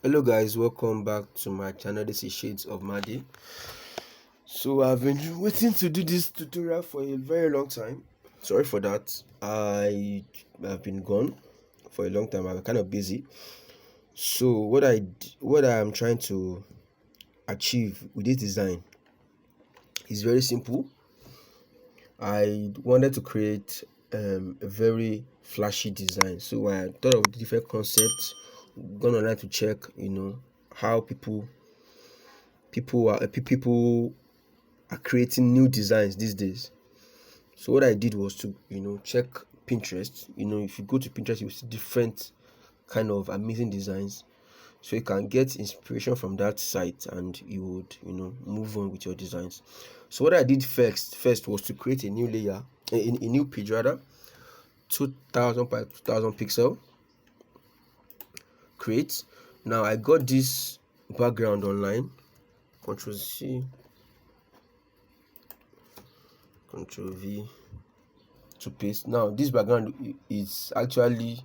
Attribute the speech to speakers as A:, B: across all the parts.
A: Hello guys, welcome back to my channel. This is Shades of Madi. So I've been waiting to do this tutorial for a very long time. Sorry for that. I have been gone for a long time. I'm kind of busy. So what I am trying to achieve with this design is very simple. I wanted to create a very flashy design. So I thought of different concepts, gone online to check, how people are creating new designs these days. So what I did was to check Pinterest. If you go to Pinterest, you see different kind of amazing designs, so you can get inspiration from that site and you would move on with your designs. So what I did first was to create a new layer, a new page rather, 2000 by 2000 pixel. Create. Now I got this background online. Control C, Control V to paste. Now this background is actually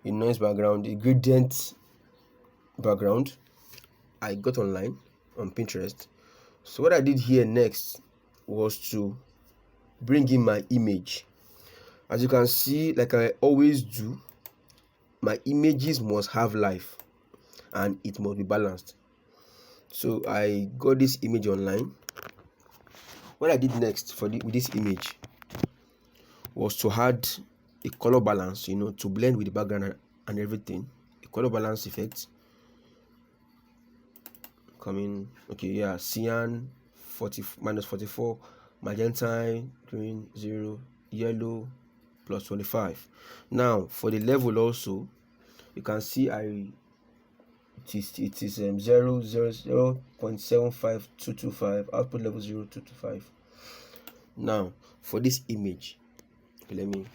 A: a noise background, a gradient background I got online on Pinterest. So what I did here next was to bring in my image. As you can see, like I always do, my images must have life and it must be balanced. So I got this image online. What I did next with this image was to add a color balance, to blend with the background and everything. A color balance effect coming. Okay, yeah, cyan 40 minus 44, magenta green 0, yellow plus 25. Now for the level also, you can see it is 0.75225, output level 0225. Now for this image, okay, let me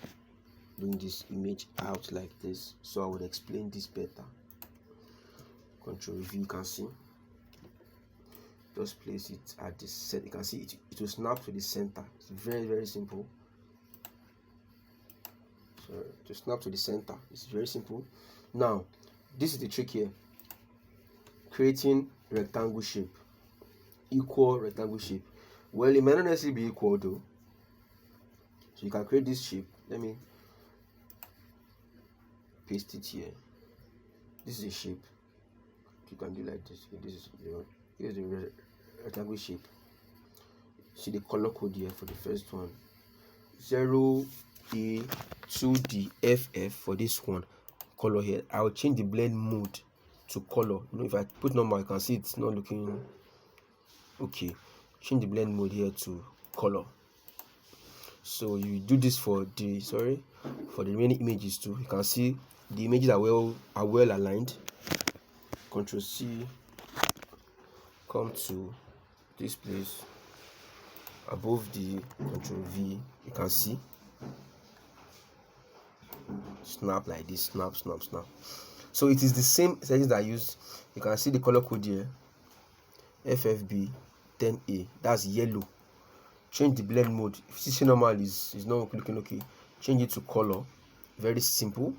A: bring this image out like this so I would explain this better. Control V, you can see, just place it at the center. You can see it will snap to the center. It's very simple. So to snap to the center, it's very simple. Now this is the trick here: creating rectangle shape, equal rectangle shape. Well, it might not necessarily be equal though, so you can create this shape. Let me paste it here. This is a shape. You can do like this. Here's the rectangle shape. See the color code here for the first one, 0A2DFF for this one. Color here, I'll change the blend mode to color. If I put normal, you can see it's not looking okay. Change the blend mode here to color. So you do this for the remaining images too. You can see the images are well aligned. Control C, come to this place above the Control V. You can see snap like this, snap. So it is the same settings that I used. You can see the color code here, FFB 10A, that's yellow. Change the blend mode. If you see normal is not looking okay, change it to color. Very simple.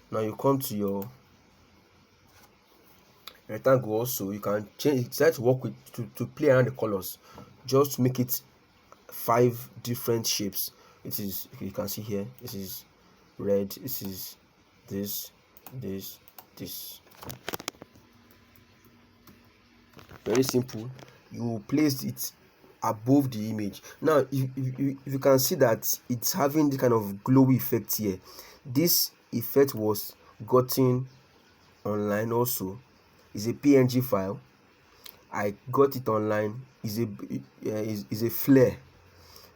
A: Now you come to your rectangle. Also you can change it, try to work with to play around the colors, just to make it 5 different shapes. It is, you can see here, this is red, this is this. Very simple. You place it above the image. Now if you can see that it's having the kind of glowy effect here. This effect was gotten online also. Is a PNG file. I got it online. Is a flare.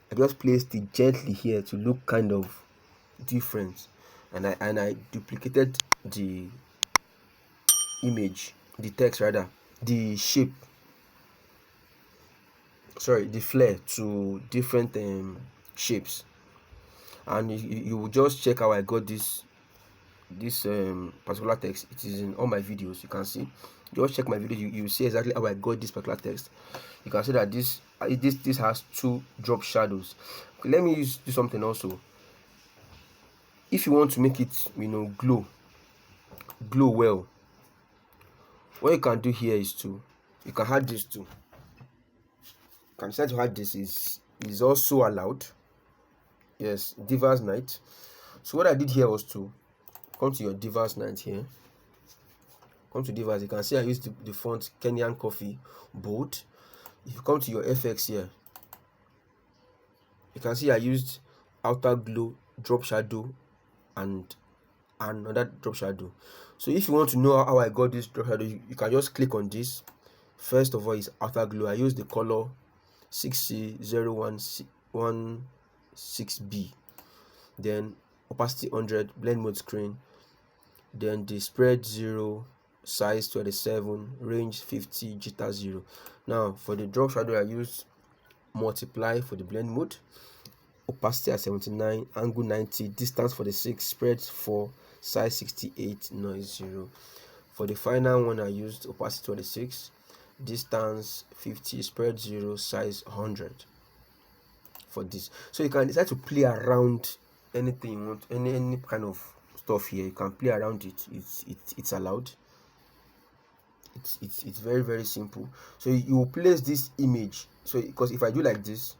A: I just placed it gently here to look kind of different, and I duplicated the image, the text rather, the shape, the flare to different shapes. And you will just check how I got this particular text. It is in all my videos. You can see, just check my video, you see exactly how I got this particular text. You can see that this has 2 drop shadows. Okay, let me do something also. If you want to make it glow well, what you can do here is you can add this too. You can decide to add this is also allowed. Yes, Divas Night. So what I did here was to come to your Divas Night here. Come to Divas, you can see I used the font Kenyan Coffee bold. If you come to your FX here, you can see I used outer glow, drop shadow, and another drop shadow. So if you want to know how I got this drop shadow, you can just click on this. First of all is outer glow. I use the color 6C0116B, then opacity 100, blend mode screen, then the spread 0, size 27, range 50, jitter 0. Now for the drop shadow, I use multiply for the blend mode, opacity at 79, angle 90, distance 46, spread 4, size 68, noise 0. For the final one, I used opacity 26, distance 50, spread 0, size 100 for this. So you can decide to play around anything you want, any kind of stuff here. You can play around it. It's allowed. It's very, very simple. So you will place this image. So because if I do like this,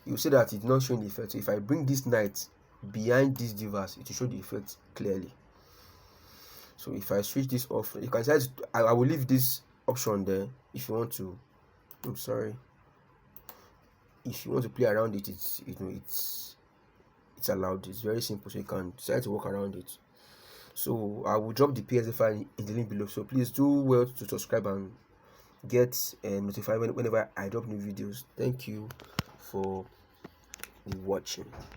A: you see that it's not showing the effect. So if I bring this night behind this device, it will show the effect clearly. So if I switch this off, you can decide I will leave this option there if you want to. I'm sorry. If you want to play around it, it's allowed. It's very simple, so you can decide to work around it. So I will drop the PSD file in the link below. So please do well to subscribe and get notified whenever I drop new videos. Thank you for watching.